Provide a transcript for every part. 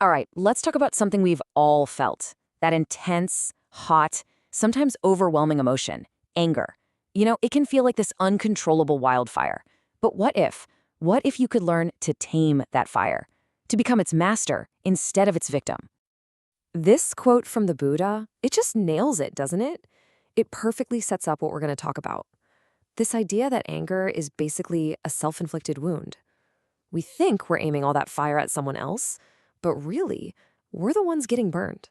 All right, let's talk about something we've all felt. That intense, hot, sometimes overwhelming emotion, anger. It can feel like this uncontrollable wildfire. But what if? What if you could learn to tame that fire? To become its master instead of its victim? This quote from the Buddha, it just nails it, doesn't it? It perfectly sets up what we're going to talk about. This idea that anger is basically a self-inflicted wound. We think we're aiming all that fire at someone else, but really, we're the ones getting burned.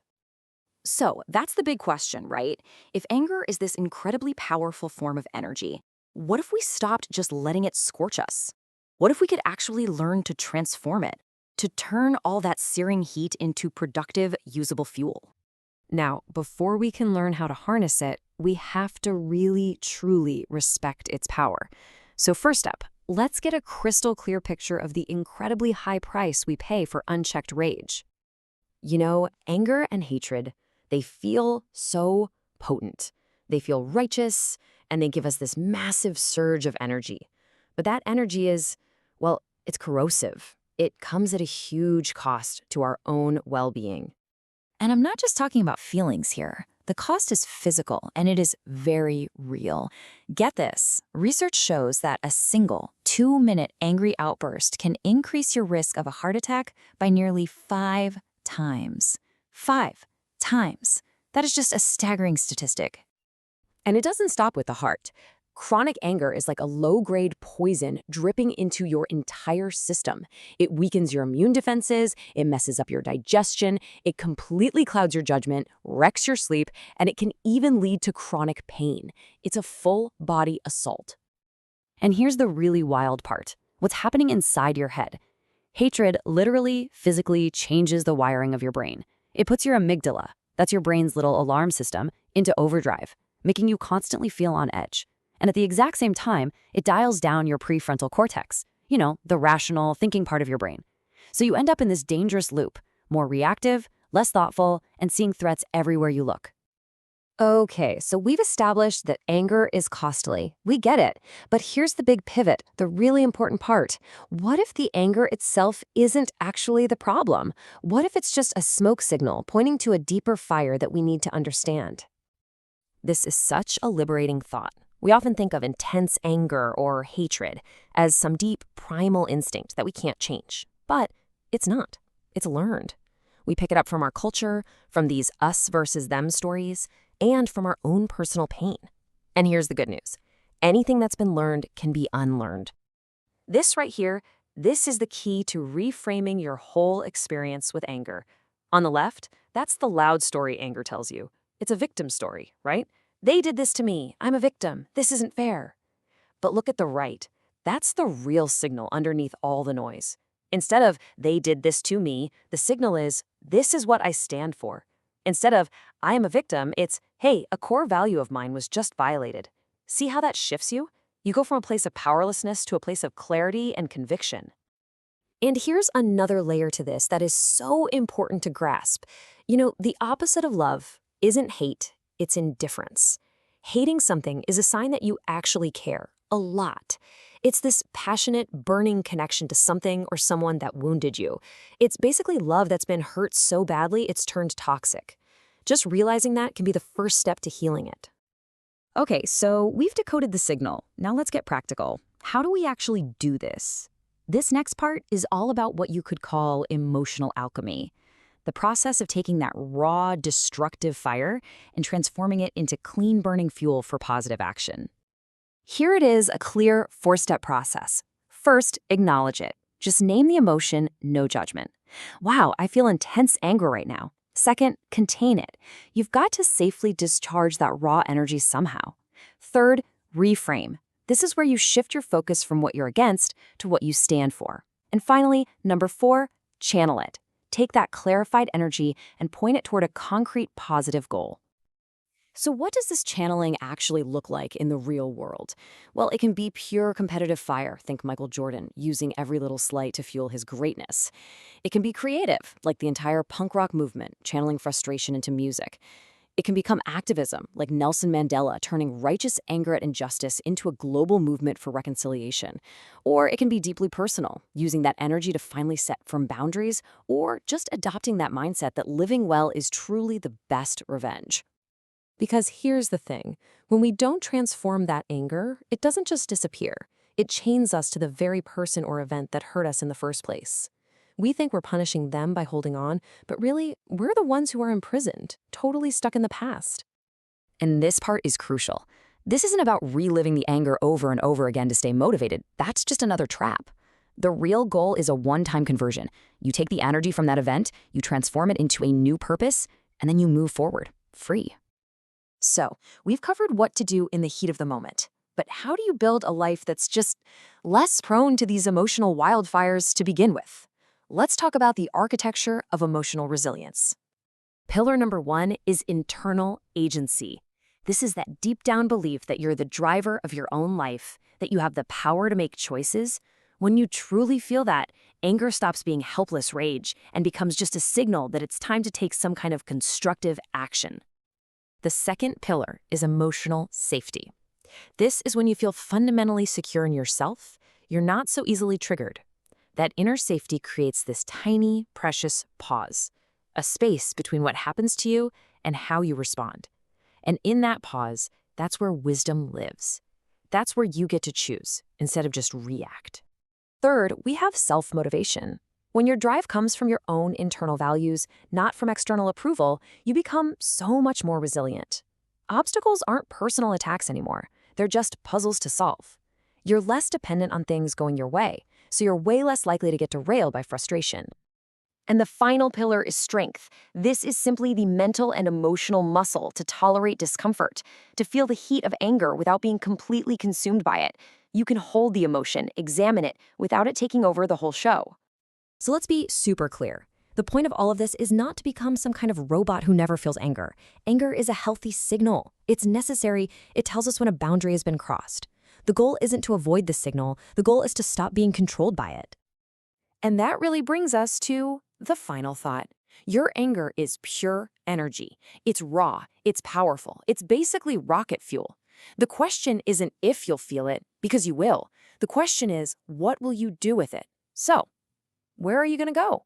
So that's the big question, right? If anger is this incredibly powerful form of energy, what if we stopped just letting it scorch us? What if we could actually learn to transform it, to turn all that searing heat into productive, usable fuel? Now, before we can learn how to harness it, we have to really, truly respect its power. So first up, let's get a crystal clear picture of the incredibly high price we pay for unchecked rage. Anger and hatred, they feel so potent. They feel righteous, and they give us this massive surge of energy. But that energy is, well, it's corrosive. It comes at a huge cost to our own well-being. And I'm not just talking about feelings here. The cost is physical, and it is very real. Get this, research shows that a single 2-minute angry outburst can increase your risk of a heart attack by nearly 5 times. 5 times. That is just a staggering statistic. And it doesn't stop with the heart. Chronic anger is like a low-grade poison dripping into your entire system. It weakens your immune defenses, it messes up your digestion, it completely clouds your judgment, wrecks your sleep, and it can even lead to chronic pain. It's a full-body assault. And here's the really wild part. What's happening inside your head? Hatred literally, physically changes the wiring of your brain. It puts your amygdala, that's your brain's little alarm system, into overdrive, making you constantly feel on edge. And at the exact same time, it dials down your prefrontal cortex, the rational, thinking part of your brain. So you end up in this dangerous loop, more reactive, less thoughtful, and seeing threats everywhere you look. Okay, so we've established that anger is costly. We get it. But here's the big pivot, the really important part. What if the anger itself isn't actually the problem? What if it's just a smoke signal pointing to a deeper fire that we need to understand? This is such a liberating thought. We often think of intense anger or hatred as some deep primal instinct that we can't change. But it's not. It's learned. We pick it up from our culture, from these us versus them stories, and from our own personal pain. And here's the good news. Anything that's been learned can be unlearned. This right here, this is the key to reframing your whole experience with anger. On the left, that's the loud story anger tells you. It's a victim story, right? They did this to me. I'm a victim. This isn't fair. But look at the right. That's the real signal underneath all the noise. Instead of, they did this to me, the signal is, this is what I stand for. Instead of, I am a victim, it's, hey, a core value of mine was just violated. See how that shifts you? You go from a place of powerlessness to a place of clarity and conviction. And here's another layer to this that is so important to grasp. The opposite of love isn't hate. It's indifference. Hating something is a sign that you actually care, a lot. It's this passionate, burning connection to something or someone that wounded you. It's basically love that's been hurt so badly it's turned toxic. Just realizing that can be the first step to healing it. Okay, so we've decoded the signal. Now let's get practical. How do we actually do this? This next part is all about what you could call emotional alchemy. The process of taking that raw, destructive fire and transforming it into clean burning fuel for positive action. Here it is, a clear 4-step process. First, acknowledge it. Just name the emotion, no judgment. Wow, I feel intense anger right now. Second, contain it. You've got to safely discharge that raw energy somehow. Third, reframe. This is where you shift your focus from what you're against to what you stand for. And finally, number 4, channel it. Take that clarified energy and point it toward a concrete, positive goal. So what does this channeling actually look like in the real world? Well, it can be pure competitive fire, think Michael Jordan, using every little slight to fuel his greatness. It can be creative, like the entire punk rock movement, channeling frustration into music. It can become activism, like Nelson Mandela turning righteous anger at injustice into a global movement for reconciliation. Or it can be deeply personal, using that energy to finally set firm boundaries, or just adopting that mindset that living well is truly the best revenge. Because here's the thing, when we don't transform that anger, it doesn't just disappear. It chains us to the very person or event that hurt us in the first place. We think we're punishing them by holding on, but really, we're the ones who are imprisoned, totally stuck in the past. And this part is crucial. This isn't about reliving the anger over and over again to stay motivated. That's just another trap. The real goal is a one-time conversion. You take the energy from that event, you transform it into a new purpose, and then you move forward, free. So, we've covered what to do in the heat of the moment. But how do you build a life that's just less prone to these emotional wildfires to begin with? Let's talk about the architecture of emotional resilience. Pillar number 1 is internal agency. This is that deep down belief that you're the driver of your own life, that you have the power to make choices. When you truly feel that, anger stops being helpless rage and becomes just a signal that it's time to take some kind of constructive action. The second pillar is emotional safety. This is when you feel fundamentally secure in yourself, you're not so easily triggered. That inner safety creates this tiny, precious pause, a space between what happens to you and how you respond. And in that pause, that's where wisdom lives. That's where you get to choose instead of just react. Third, we have self-motivation. When your drive comes from your own internal values, not from external approval, you become so much more resilient. Obstacles aren't personal attacks anymore. They're just puzzles to solve. You're less dependent on things going your way, so you're way less likely to get derailed by frustration. And the final pillar is strength. This is simply the mental and emotional muscle to tolerate discomfort, to feel the heat of anger without being completely consumed by it. You can hold the emotion, examine it, without it taking over the whole show. So let's be super clear. The point of all of this is not to become some kind of robot who never feels anger. Anger is a healthy signal. It's necessary. It tells us when a boundary has been crossed. The goal isn't to avoid the signal. The goal is to stop being controlled by it. And that really brings us to the final thought. Your anger is pure energy. It's raw. It's powerful. It's basically rocket fuel. The question isn't if you'll feel it, because you will. The question is, what will you do with it? So, where are you going to go?